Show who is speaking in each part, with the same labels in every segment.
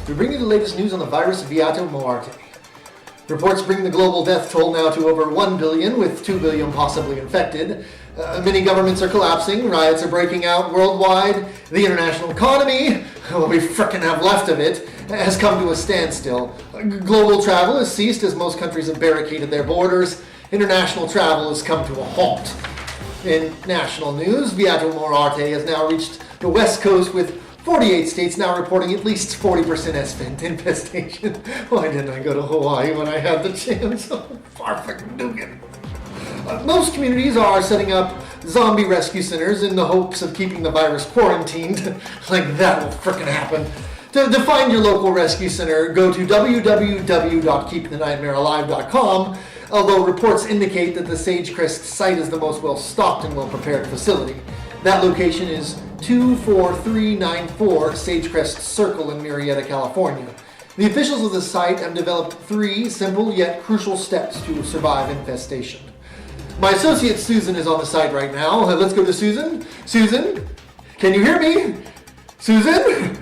Speaker 1: We bring you the latest news on the virus Viata Moarte. Reports bring the global death toll now to over 1 billion, with 2 billion possibly infected. Many governments are collapsing, riots are breaking out worldwide, the international economy, what we frickin' have left of it, has come to a standstill. Global travel has ceased as most countries have barricaded their borders. International travel has come to a halt. In national news, Viata Moarte has now reached the West Coast, with 48 states now reporting at least 40% infestation. Why didn't I go to Hawaii when I had the chance? Far fucking Dugan. Most communities are setting up zombie rescue centers in the hopes of keeping the virus quarantined. Like that will frickin' happen. To find your local rescue center, go to www.keepthenightmarealive.com, although reports indicate that the Sagecrest site is the most well-stocked and well-prepared facility. That location is 24394 Sagecrest Circle in Murrieta, California. The officials of the site have developed 3 simple yet crucial steps to survive infestation. My associate Susan is on the site right now. Let's go to Susan. Susan, can you hear me? Susan?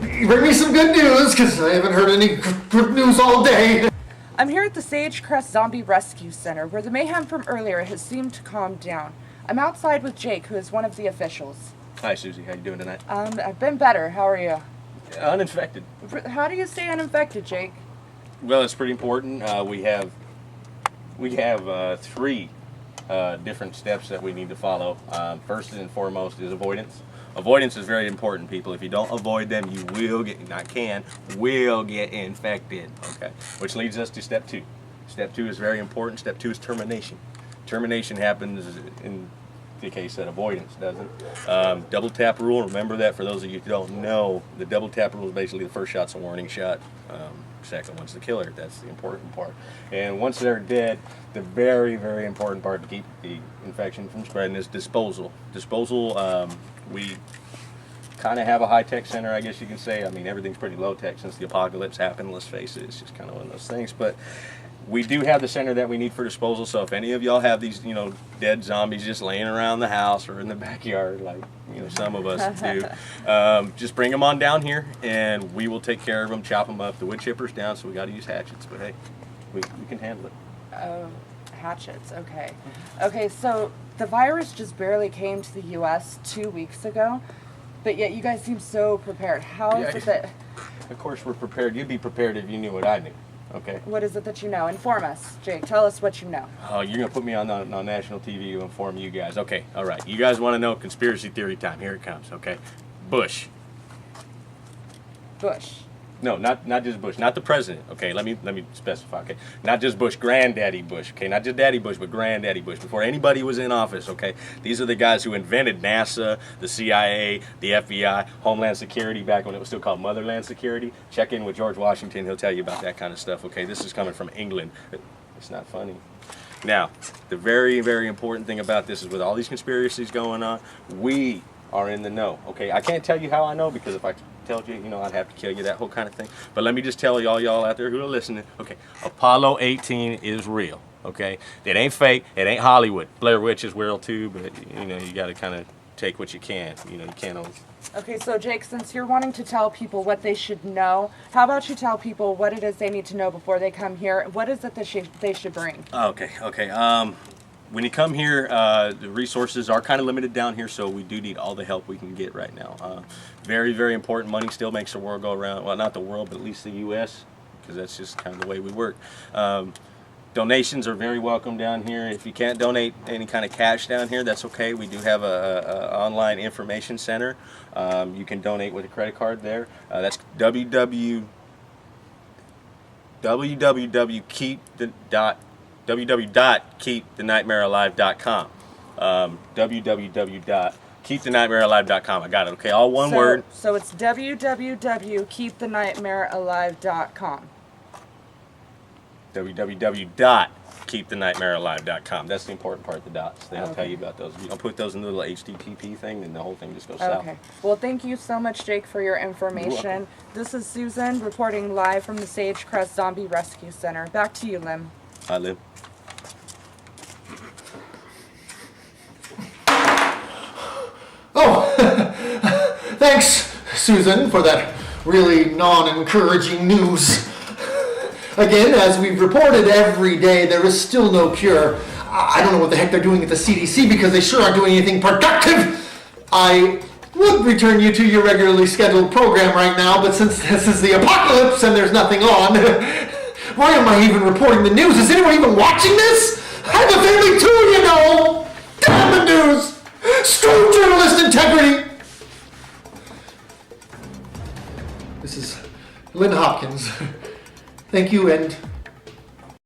Speaker 1: Bring me some good news, because I haven't heard any good news all day.
Speaker 2: I'm here at the Sagecrest Zombie Rescue Center, where the mayhem from earlier has seemed to calm down. I'm outside with Jake, who is one of the officials.
Speaker 3: Hi, Susie. How you doing tonight?
Speaker 2: I've been better. How are you?
Speaker 3: Uninfected.
Speaker 2: How do you stay uninfected, Jake?
Speaker 3: Well, it's pretty important. We have 3 different steps that we need to follow. First and foremost is avoidance. Avoidance is very important, people. If you don't avoid them, you will get infected. Okay, which leads us to step 2. Step 2 is very important. Step 2 is termination. Termination happens in the case that avoidance doesn't. Double tap rule, remember that. For those of you who don't know, the double tap rule is basically the first shot's a warning shot, second one's the killer. That's the important part. And once they're dead, the very, very important part to keep the infection from spreading is disposal. Disposal, we kind of have a high-tech center, I guess you can say. I mean, everything's pretty low-tech since the apocalypse happened, let's face it. It's just kind of one of those things. But we do have the center that we need for disposal, so if any of y'all have these, dead zombies just laying around the house or in the backyard, like, some of us do, just bring them on down here, and we will take care of them, chop them up. The wood chipper's down, so we got to use hatchets, but hey, we can handle it.
Speaker 2: Oh, hatchets, okay. Okay, so the virus just barely came to the U.S. 2 weeks ago, but yet you guys seem so prepared. How is it that...
Speaker 3: Of course we're prepared. You'd be prepared if you knew what I knew. Okay.
Speaker 2: What is it that you know? Inform us, Jake. Tell us what you know.
Speaker 3: Oh, you're going to put me on national TV to inform you guys. Okay, all right. You guys want to know conspiracy theory time. Here it comes, okay? Bush.
Speaker 2: Bush.
Speaker 3: No, not just Bush. Not the president, okay? Let me specify, okay? Not just Bush, Granddaddy Bush, okay? Not just Daddy Bush, but Granddaddy Bush. Before anybody was in office, okay? These are the guys who invented NASA, the CIA, the FBI, Homeland Security, back when it was still called Motherland Security. Check in with George Washington. He'll tell you about that kind of stuff, okay? This is coming from England. It's not funny. Now, the very, very important thing about this is with all these conspiracies going on, we are in the know, okay? I can't tell you how I know, because if I told you, I'd have to kill you, that whole kind of thing. But let me just tell y'all out there who are listening, okay, Apollo 18 is real, okay? It ain't fake, it ain't Hollywood. Blair Witch is real too, but, you got to kind of take what you can. You can't always...
Speaker 2: Okay, so Jake, since you're wanting to tell people what they should know, how about you tell people what it is they need to know before they come here? What is it that they should bring?
Speaker 3: Okay. When you come here, the resources are kind of limited down here, so we do need all the help we can get right now. Very, very important. Money still makes the world go around. Well, not the world, but at least the U.S., because that's just kind of the way we work. Donations are very welcome down here. If you can't donate any kind of cash down here, that's okay. We do have a online information center. You can donate with a credit card there. That's www.keepthenightmarealive.com. www.keepthenightmarealive.com. I got it, okay? All one word.
Speaker 2: So it's www.keepthenightmarealive.com.
Speaker 3: www.keepthenightmarealive.com. That's the important part, the dots. They don't tell you about those. If you don't put those in the little HTTP thing, then the whole thing just goes south.
Speaker 2: Okay. Well, thank you so much, Jake, for your information. This is Susan reporting live from the Sagecrest Zombie Rescue Center. Back to you, Lim.
Speaker 3: Hi, Lim.
Speaker 1: Oh, thanks, Susan, for that really non-encouraging news. Again, as we've reported every day, there is still no cure. I don't know what the heck they're doing at the CDC because they sure aren't doing anything productive. I would return you to your regularly scheduled program right now, but since this is the apocalypse and there's nothing on, why am I even reporting the news? Is anyone even watching this? I have a family too, you know! Damn the news! Screw journalist integrity! This is Lynn Hopkins. Thank you and